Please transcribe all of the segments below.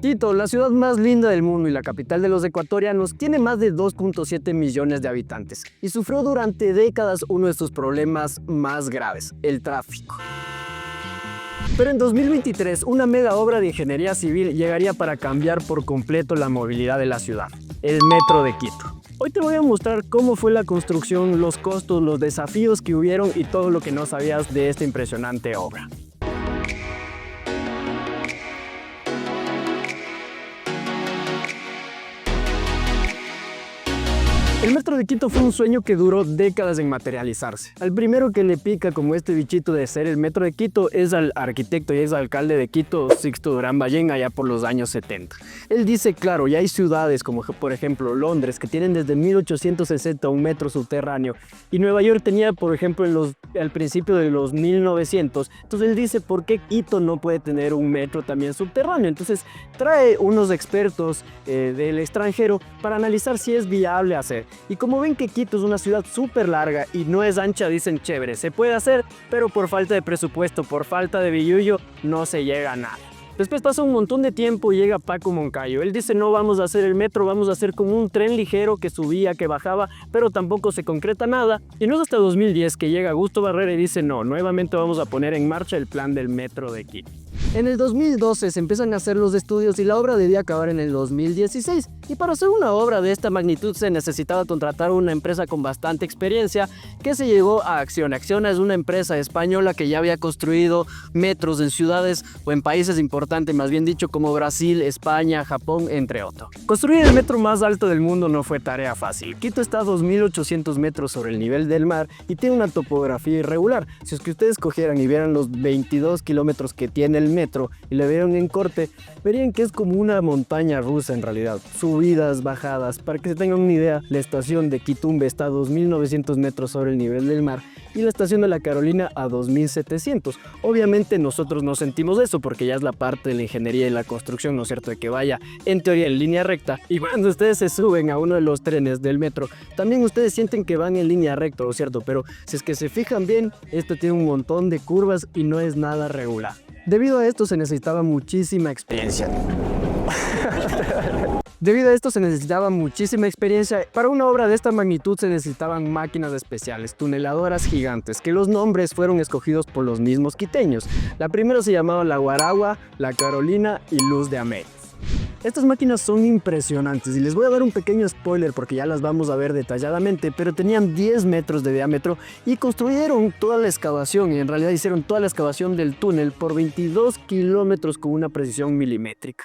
Quito, la ciudad más linda del mundo y la capital de los ecuatorianos, tiene más de 2.7 millones de habitantes y sufrió durante décadas uno de sus problemas más graves, el tráfico. Pero en 2023, una mega obra de ingeniería civil llegaría para cambiar por completo la movilidad de la ciudad, el Metro de Quito. Hoy te voy a mostrar cómo fue la construcción, los costos, los desafíos que hubieron y todo lo que no sabías de esta impresionante obra. El Metro de Quito fue un sueño que duró décadas en materializarse. Al primero que le pica como este bichito de ser el Metro de Quito es al arquitecto y exalcalde de Quito, Sixto Durán Ballén, allá por los años 70. Él dice, claro, ya hay ciudades como por ejemplo Londres que tienen desde 1860 un metro subterráneo y Nueva York tenía por ejemplo al principio de los 1900. Entonces él dice, ¿por qué Quito no puede tener un metro también subterráneo? Entonces trae unos expertos del extranjero para analizar si es viable hacer. Y como ven que Quito es una ciudad súper larga y no es ancha, dicen chévere, se puede hacer, pero por falta de presupuesto, por falta de billullo, no se llega a nada. Después pasa un montón de tiempo y llega Paco Moncayo. Él dice, no vamos a hacer el metro, vamos a hacer como un tren ligero que subía, que bajaba, pero tampoco se concreta nada. Y no es hasta 2010 que llega Augusto Barrera y dice, no, nuevamente vamos a poner en marcha el plan del Metro de Quito. En el 2012 se empiezan a hacer los estudios y la obra debía acabar en el 2016. Y para hacer una obra de esta magnitud se necesitaba contratar una empresa con bastante experiencia que se llegó a Acciona. Acciona es una empresa española que ya había construido metros en ciudades o en países importantes, más bien dicho, como Brasil, España, Japón, entre otros. Construir el metro más alto del mundo no fue tarea fácil. Quito está a 2.800 metros sobre el nivel del mar y tiene una topografía irregular. Si es que ustedes cogieran y vieran los 22 kilómetros que tiene el metro y le vieron en corte, verían que es como una montaña rusa en realidad. Subidas, bajadas. Para que se tengan una idea, la estación de Quitumbe está a 2.900 metros sobre el nivel del mar y la estación de La Carolina a 2.700. Obviamente nosotros no sentimos eso porque ya es la parte de la ingeniería y la construcción, ¿no es cierto?, de que vaya en teoría en línea recta. Y cuando ustedes se suben a uno de los trenes del metro, también ustedes sienten que van en línea recta, ¿no es cierto? Pero si es que se fijan bien, esto tiene un montón de curvas y no es nada regular. Debido a esto se necesitaba muchísima experiencia. Para una obra de esta magnitud se necesitaban máquinas especiales, tuneladoras gigantes, que los nombres fueron escogidos por los mismos quiteños. La primera se llamaba La Guaragua, La Carolina y Luz de América. Estas máquinas son impresionantes y les voy a dar un pequeño spoiler porque ya las vamos a ver detalladamente, pero tenían 10 metros de diámetro y construyeron toda la excavación y en realidad hicieron toda la excavación del túnel por 22 kilómetros con una precisión milimétrica.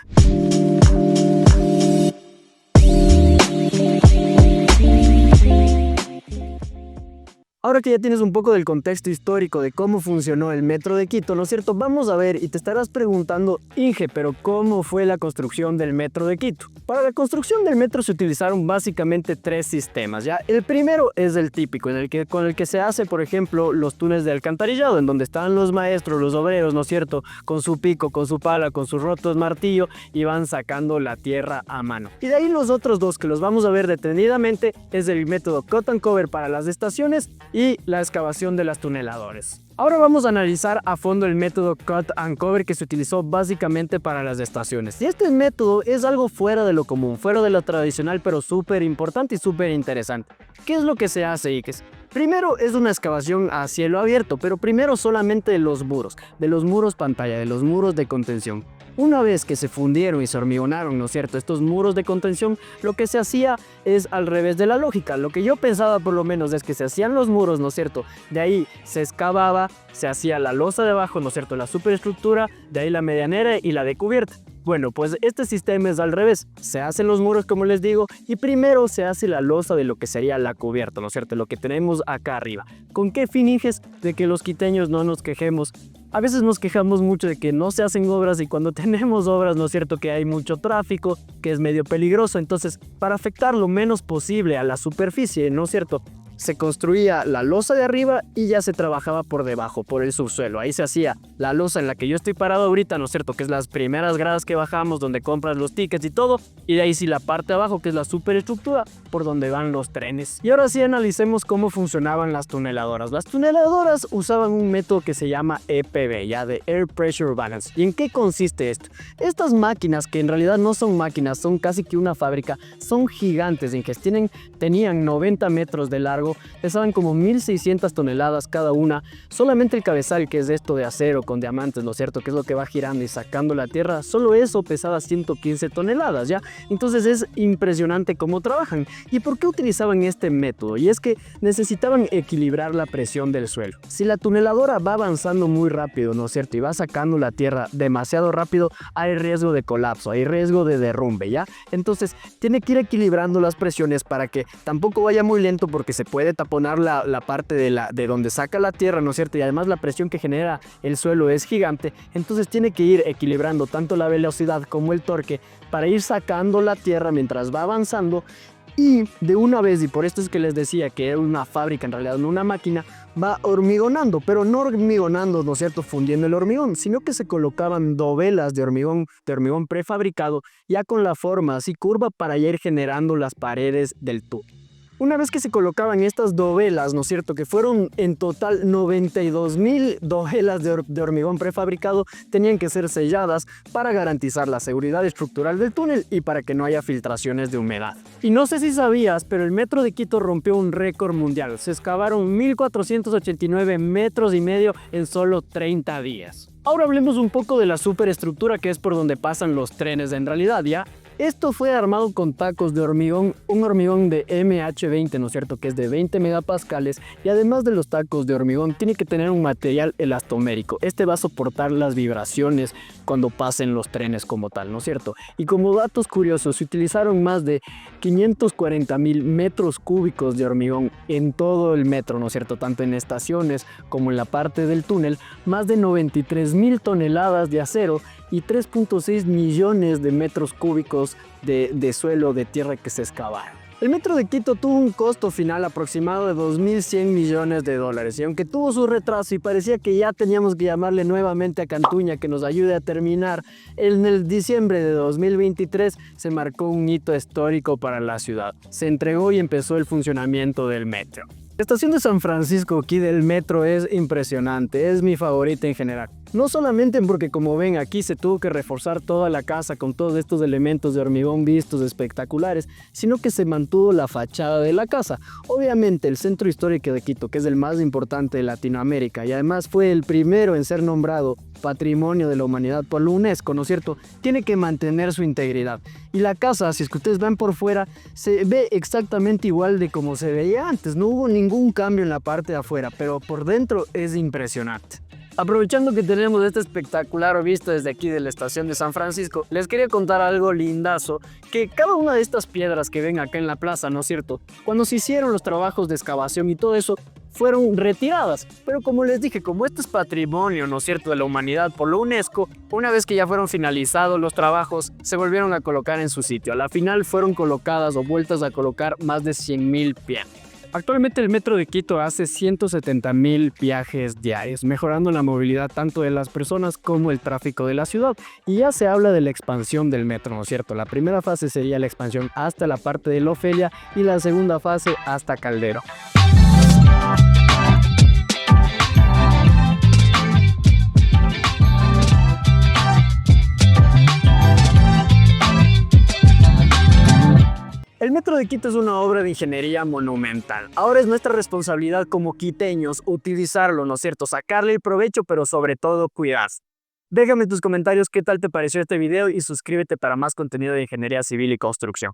Ahora que ya tienes un poco del contexto histórico de cómo funcionó el Metro de Quito, ¿no es cierto? Vamos a ver y te estarás preguntando, Inge, pero ¿cómo fue la construcción del Metro de Quito? Para la construcción del metro se utilizaron básicamente tres sistemas, ¿ya? El primero es el típico, con el que se hace, por ejemplo, los túneles de alcantarillado, en donde están los maestros, los obreros, ¿no es cierto? Con su pico, con su pala, con sus rotos martillo y van sacando la tierra a mano. Y de ahí los otros dos que los vamos a ver detenidamente es el método cut and cover para las estaciones y la excavación de las tuneladoras. Ahora vamos a analizar a fondo el método cut and cover que se utilizó básicamente para las estaciones. Y este método es algo fuera de lo común, fuera de lo tradicional, pero súper importante y súper interesante. ¿Qué es lo que se hace, Iques? Primero es una excavación a cielo abierto, pero primero solamente de los muros pantalla, de los muros de contención. Una vez que se fundieron y se hormigonaron, ¿no es cierto?, estos muros de contención, lo que se hacía es al revés de la lógica. Lo que yo pensaba por lo menos es que se hacían los muros, ¿no es cierto?, de ahí se excavaba, se hacía la losa debajo, ¿no es cierto?, la superestructura, de ahí la medianera y la de cubierta. Bueno, pues este sistema es al revés. Se hacen los muros, como les digo, y primero se hace la losa de lo que sería la cubierta, ¿no es cierto?, lo que tenemos acá arriba. ¿Con qué fin, Inges? De que los quiteños no nos quejemos. A veces nos quejamos mucho de que no se hacen obras y cuando tenemos obras, ¿no es cierto?, que hay mucho tráfico, que es medio peligroso. Entonces, para afectar lo menos posible a la superficie, ¿no es cierto?, se construía la losa de arriba y ya se trabajaba por debajo, por el subsuelo. Ahí se hacía la losa en la que yo estoy parado ahorita, ¿no es cierto? Que es las primeras gradas que bajamos, donde compras los tickets y todo. Y de ahí sí la parte de abajo, que es la superestructura, por donde van los trenes. Y ahora sí analicemos cómo funcionaban las tuneladoras. Las tuneladoras usaban un método que se llama EPB, ya de Air Pressure Balance. ¿Y en qué consiste esto? Estas máquinas, que en realidad no son máquinas, son casi que una fábrica, son gigantes, en que tenían 90 metros de largo, pesaban como 1600 toneladas cada una. Solamente el cabezal, que es esto de acero con diamantes, ¿no es cierto? Que es lo que va girando y sacando la tierra, solo eso pesaba 115 toneladas, ¿ya? Entonces es impresionante cómo trabajan. ¿Y por qué utilizaban este método? Y es que necesitaban equilibrar la presión del suelo. Si la tuneladora va avanzando muy rápido, ¿no es cierto? Y va sacando la tierra demasiado rápido, hay riesgo de colapso, hay riesgo de derrumbe, ¿ya? Entonces tiene que ir equilibrando las presiones para que tampoco vaya muy lento, porque se puede taponar la parte de donde saca la tierra, ¿no es cierto? Y además la presión que genera el suelo es gigante. Entonces tiene que ir equilibrando tanto la velocidad como el torque para ir sacando la tierra mientras va avanzando. Y de una vez, y por esto es que les decía que era una fábrica, en realidad no una máquina, va hormigonando, pero no hormigonando, ¿no es cierto?, fundiendo el hormigón, sino que se colocaban dovelas de hormigón prefabricado, ya con la forma así curva para ir generando las paredes del tubo. Una vez que se colocaban estas dovelas, ¿no es cierto?, que fueron en total 92.000 dovelas de hormigón prefabricado, tenían que ser selladas para garantizar la seguridad estructural del túnel y para que no haya filtraciones de humedad. Y no sé si sabías, pero el Metro de Quito rompió un récord mundial. Se excavaron 1.489 metros y medio en solo 30 días. Ahora hablemos un poco de la superestructura, que es por donde pasan los trenes en realidad, ¿ya? Esto fue armado con tacos de hormigón, un hormigón de MH20, ¿no es cierto?, que es de 20 megapascales, y además de los tacos de hormigón, tiene que tener un material elastomérico. Este va a soportar las vibraciones cuando pasen los trenes como tal, ¿no es cierto? Y como datos curiosos, se utilizaron más de 540.000 metros cúbicos de hormigón en todo el metro, ¿no es cierto?, tanto en estaciones como en la parte del túnel, más de 93.000 toneladas de acero y 3.6 millones de metros cúbicos de suelo de tierra que se excavaron. El Metro de Quito tuvo un costo final aproximado de 2.100 millones de dólares, y aunque tuvo su retraso y parecía que ya teníamos que llamarle nuevamente a Cantuña que nos ayude a terminar, en el diciembre de 2023 se marcó un hito histórico para la ciudad. Se entregó y empezó el funcionamiento del metro. La estación de San Francisco aquí del metro es impresionante, es mi favorita en general. No solamente porque, como ven, aquí se tuvo que reforzar toda la casa con todos estos elementos de hormigón vistos espectaculares, sino que se mantuvo la fachada de la casa. Obviamente el centro histórico de Quito, que es el más importante de Latinoamérica y además fue el primero en ser nombrado Patrimonio de la Humanidad por la UNESCO, ¿no es cierto?, tiene que mantener su integridad. Y la casa, si es que ustedes ven por fuera, se ve exactamente igual de como se veía antes. No hubo ningún cambio en la parte de afuera, pero por dentro es impresionante. Aprovechando que tenemos este espectacular vista desde aquí de la estación de San Francisco, les quería contar algo lindazo, que cada una de estas piedras que ven acá en la plaza, ¿no es cierto?, cuando se hicieron los trabajos de excavación y todo eso, fueron retiradas. Pero como les dije, como esto es patrimonio, ¿no es cierto?, de la humanidad por la UNESCO, una vez que ya fueron finalizados los trabajos, se volvieron a colocar en su sitio. A la final fueron colocadas o vueltas a colocar más de 100.000 piedras. Actualmente el Metro de Quito hace 170.000 viajes diarios, mejorando la movilidad tanto de las personas como el tráfico de la ciudad. Y ya se habla de la expansión del metro, ¿no es cierto? La primera fase sería la expansión hasta la parte de la Ofelia y la segunda fase hasta Caldero. El Metro de Quito es una obra de ingeniería monumental. Ahora es nuestra responsabilidad como quiteños utilizarlo, ¿no es cierto?, sacarle el provecho, pero sobre todo cuidarse. Déjame en tus comentarios qué tal te pareció este video y suscríbete para más contenido de ingeniería civil y construcción.